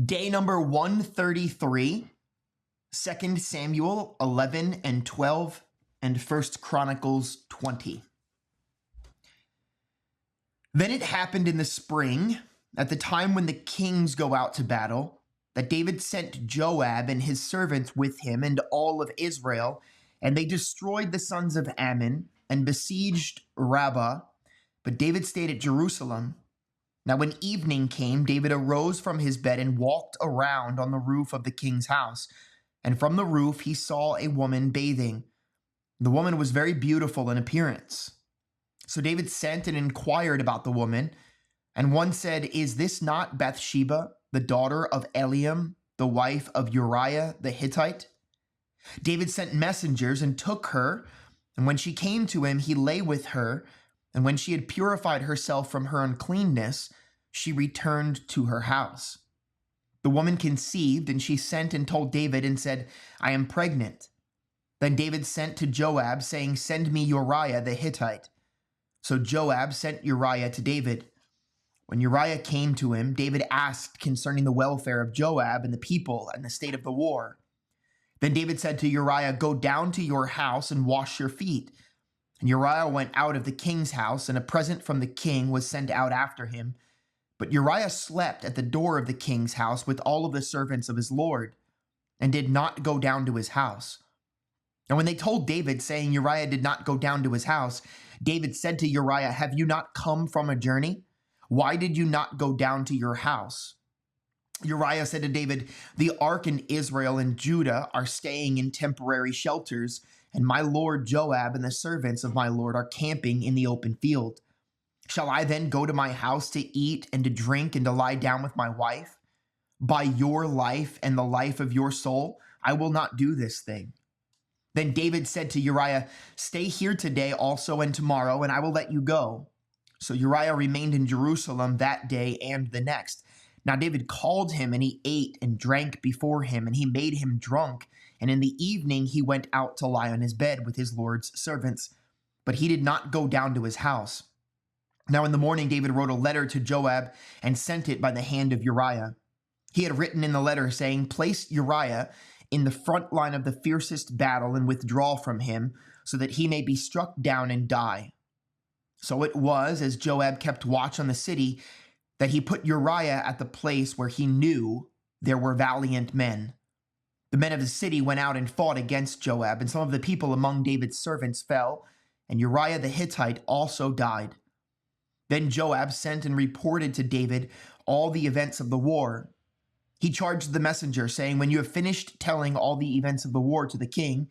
Day number 133, 2 Samuel 11 and 12, and 1 Chronicles 20. Then it happened in the spring, at the time when the kings go out to battle, that David sent Joab and his servants with him and all of Israel, and they destroyed the sons of Ammon and besieged Rabbah, but David stayed at Jerusalem. Now when evening came, David arose from his bed and walked around on the roof of the king's house. And from the roof he saw a woman bathing. The woman was very beautiful in appearance. So David sent and inquired about the woman. And one said, "Is this not Bathsheba, the daughter of Eliam, the wife of Uriah the Hittite?" David sent messengers and took her. And when she came to him, he lay with her. And when she had purified herself from her uncleanness, she returned to her house. The woman conceived, and she sent and told David and said, "I am pregnant." Then David sent to Joab, saying, "Send me Uriah the Hittite." So Joab sent Uriah to David. When Uriah came to him, David asked concerning the welfare of Joab and the people and the state of the war. Then David said to Uriah, "Go down to your house and wash your feet." And Uriah went out of the king's house, and a present from the king was sent out after him. But Uriah slept at the door of the king's house with all of the servants of his lord, and did not go down to his house. And when they told David, saying Uriah did not go down to his house, David said to Uriah, "Have you not come from a journey? Why did you not go down to your house?" Uriah said to David, "The ark and Israel and Judah are staying in temporary shelters, and my lord Joab and the servants of my lord are camping in the open field. Shall I then go to my house to eat and to drink and to lie down with my wife? By your life and the life of your soul, I will not do this thing." Then David said to Uriah, "Stay here today also and tomorrow, and I will let you go." So Uriah remained in Jerusalem that day and the next. Now David called him, and he ate and drank before him, and he made him drunk. And in the evening he went out to lie on his bed with his lord's servants, but he did not go down to his house. Now in the morning David wrote a letter to Joab and sent it by the hand of Uriah. He had written in the letter saying, "Place Uriah in the front line of the fiercest battle and withdraw from him, so that he may be struck down and die." So it was, as Joab kept watch on the city, that he put Uriah at the place where he knew there were valiant men. The men of the city went out and fought against Joab, and some of the people among David's servants fell, and Uriah the Hittite also died. Then Joab sent and reported to David all the events of the war. He charged the messenger, saying, "When you have finished telling all the events of the war to the king,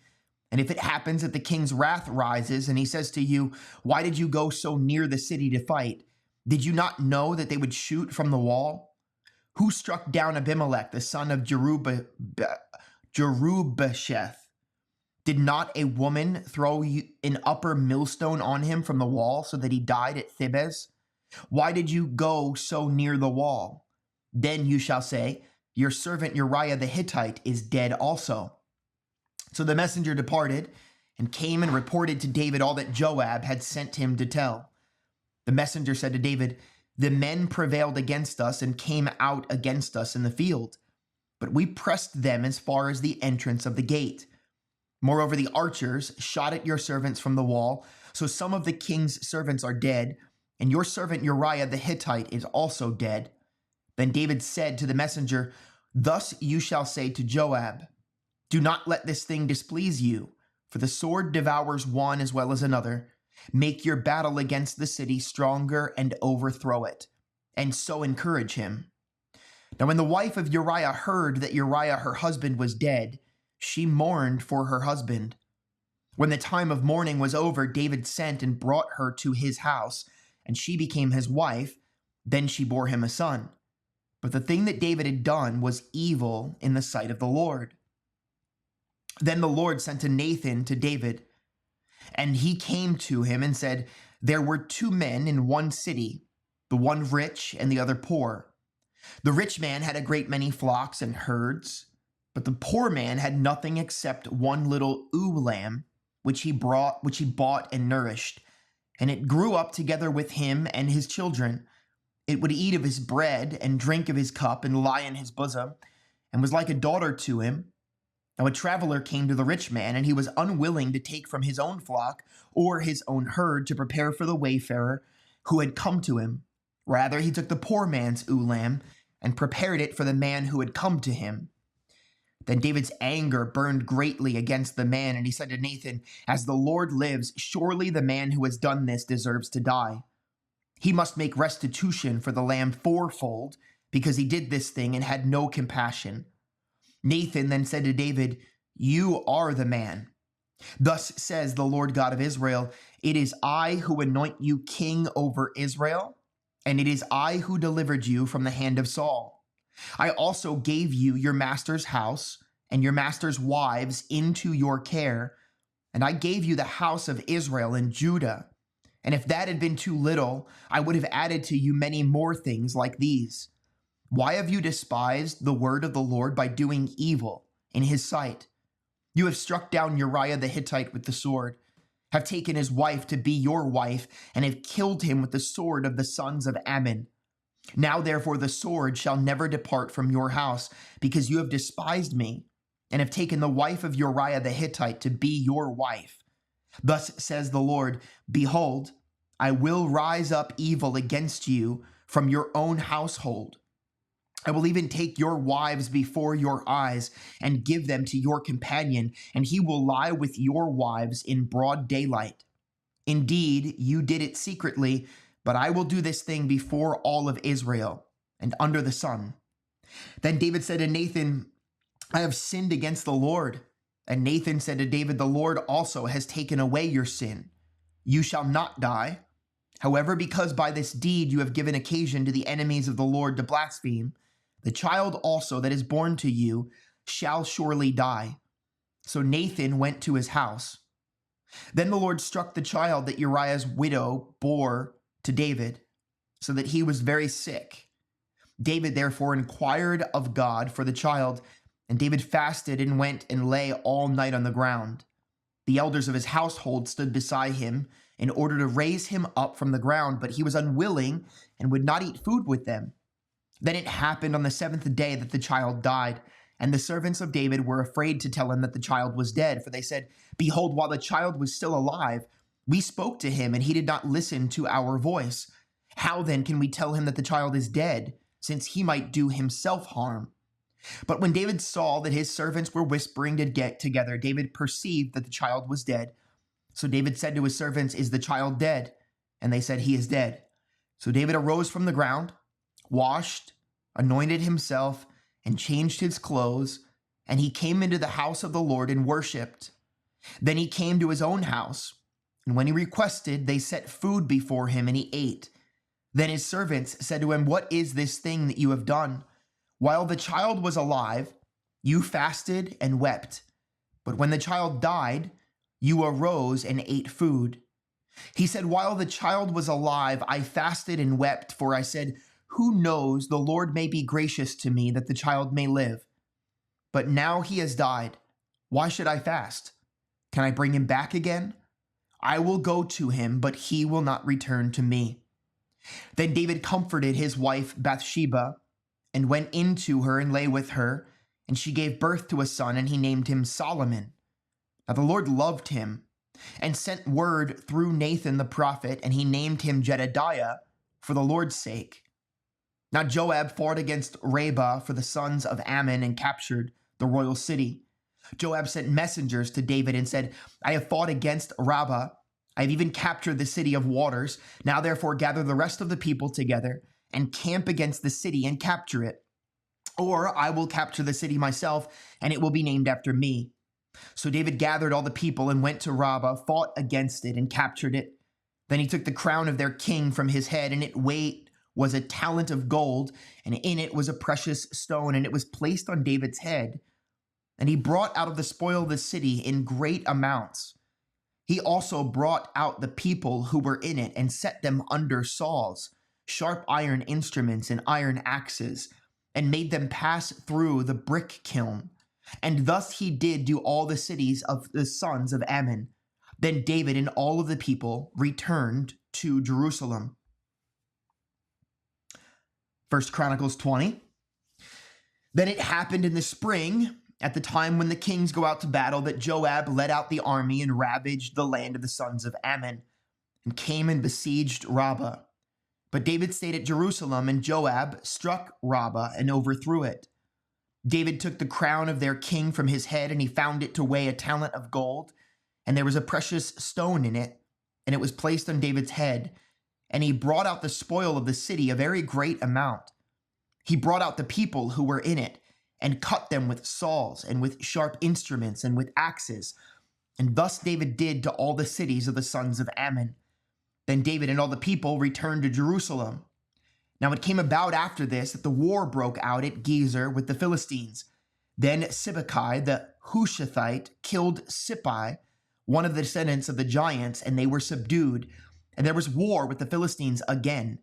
and if it happens that the king's wrath rises, and he says to you, 'Why did you go so near the city to fight? Did you not know that they would shoot from the wall? Who struck down Abimelech, the son of Jerubasheth? Did not a woman throw an upper millstone on him from the wall so that he died at Thebez? Why did you go so near the wall?' Then you shall say, 'Your servant Uriah the Hittite is dead also.'" So the messenger departed and came and reported to David all that Joab had sent him to tell. The messenger said to David, "The men prevailed against us and came out against us in the field, but we pressed them as far as the entrance of the gate. Moreover, the archers shot at your servants from the wall, so some of the king's servants are dead, and your servant Uriah the Hittite is also dead." Then David said to the messenger, "Thus you shall say to Joab, 'Do not let this thing displease you, for the sword devours one as well as another. Make your battle against the city stronger and overthrow it,' and so encourage him." Now when the wife of Uriah heard that Uriah her husband was dead, she mourned for her husband. When the time of mourning was over, David sent and brought her to his house, and she became his wife. Then she bore him a son. But the thing that David had done was evil in the sight of the Lord. Then the Lord sent to Nathan to David, and he came to him and said, "There were two men in one city, the one rich and the other poor. The rich man had a great many flocks and herds, but the poor man had nothing except one little ewe lamb, which he bought and nourished, and it grew up together with him and his children. It would eat of his bread and drink of his cup and lie in his bosom, and was like a daughter to him. Now a traveler came to the rich man, and he was unwilling to take from his own flock or his own herd to prepare for the wayfarer who had come to him. Rather, he took the poor man's ewe lamb and prepared it for the man who had come to him. Then David's anger burned greatly against the man, and he said to Nathan, "As the Lord lives, surely the man who has done this deserves to die. He must make restitution for the lamb fourfold, because he did this thing and had no compassion." Nathan then said to David, "You are the man. Thus says the Lord God of Israel, it is I who anoint you king over Israel, and it is I who delivered you from the hand of Saul. I also gave you your master's house and your master's wives into your care, and I gave you the house of Israel and Judah. And if that had been too little, I would have added to you many more things like these. Why have you despised the word of the Lord by doing evil in his sight? You have struck down Uriah the Hittite with the sword, have taken his wife to be your wife, and have killed him with the sword of the sons of Ammon. Now therefore the sword shall never depart from your house, because you have despised me, and have taken the wife of Uriah the Hittite to be your wife. Thus says the Lord, behold, I will rise up evil against you from your own household. I will even take your wives before your eyes and give them to your companion, and he will lie with your wives in broad daylight. Indeed, you did it secretly, but I will do this thing before all of Israel and under the sun." Then David said to Nathan, "I have sinned against the Lord." And Nathan said to David, "The Lord also has taken away your sin. You shall not die. However, because by this deed you have given occasion to the enemies of the Lord to blaspheme, the child also that is born to you shall surely die." So Nathan went to his house. Then the Lord struck the child that Uriah's widow bore to David, so that he was very sick. David therefore inquired of God for the child, and David fasted and went and lay all night on the ground. The elders of his household stood beside him in order to raise him up from the ground, but he was unwilling and would not eat food with them. Then it happened on the seventh day that the child died, and the servants of David were afraid to tell him that the child was dead, for they said, "Behold, while the child was still alive, we spoke to him, and he did not listen to our voice. How then can we tell him that the child is dead, since he might do himself harm?" But when David saw that his servants were whispering to get together, David perceived that the child was dead. So David said to his servants, "Is the child dead?" And they said, "He is dead." So David arose from the ground, washed, anointed himself, and changed his clothes, and he came into the house of the Lord and worshipped. Then he came to his own house, and when he requested, they set food before him, and he ate. Then his servants said to him, "What is this thing that you have done? While the child was alive, you fasted and wept, but when the child died, you arose and ate food." He said, "While the child was alive, I fasted and wept, for I said, 'Who knows, the Lord may be gracious to me that the child may live.' But now he has died. Why should I fast? Can I bring him back again? I will go to him, but he will not return to me." Then David comforted his wife Bathsheba and went in to her and lay with her, and she gave birth to a son, and he named him Solomon. Now the Lord loved him and sent word through Nathan the prophet, and he named him Jedediah for the Lord's sake. Now Joab fought against Rabbah for the sons of Ammon and captured the royal city. Joab sent messengers to David and said, "I have fought against Rabbah. I have even captured the city of waters. Now therefore gather the rest of the people together and camp against the city and capture it. Or I will capture the city myself, and it will be named after me." So David gathered all the people and went to Rabbah, fought against it, and captured it. Then he took the crown of their king from his head, and its weight was a talent of gold, and in it was a precious stone, and it was placed on David's head. And he brought out of the spoil of the city in great amounts. He also brought out the people who were in it and set them under saws, sharp iron instruments and iron axes, and made them pass through the brick kiln. And thus he did do all the cities of the sons of Ammon. Then David and all of the people returned to Jerusalem. 1 Chronicles 20. Then it happened in the spring, at the time when the kings go out to battle, that Joab led out the army and ravaged the land of the sons of Ammon, and came and besieged Rabbah. But David stayed at Jerusalem, and Joab struck Rabbah and overthrew it. David took the crown of their king from his head, and he found it to weigh a talent of gold, and there was a precious stone in it, and it was placed on David's head. And he brought out the spoil of the city, a very great amount. He brought out the people who were in it, and cut them with saws, and with sharp instruments, and with axes. And thus David did to all the cities of the sons of Ammon. Then David and all the people returned to Jerusalem. Now it came about after this that the war broke out at Gezer with the Philistines. Then Sibbecai the Hushathite killed Sippai, one of the descendants of the giants, and they were subdued. And there was war with the Philistines again.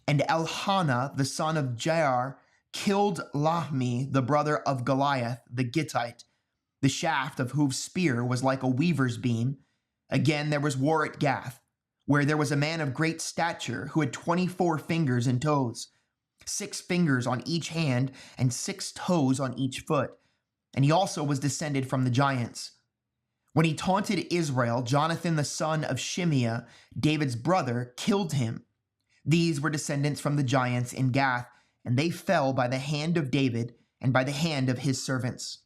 And Elhanah, the son of Jair, killed Lahmi, the brother of Goliath, the Gittite, the shaft of whose spear was like a weaver's beam. Again there was war at Gath, where there was a man of great stature who had 24 fingers and toes, 6 fingers on each hand, and 6 toes on each foot. And he also was descended from the giants. When he taunted Israel, Jonathan, the son of Shimeah, David's brother, killed him. These were descendants from the giants in Gath, and they fell by the hand of David and by the hand of his servants.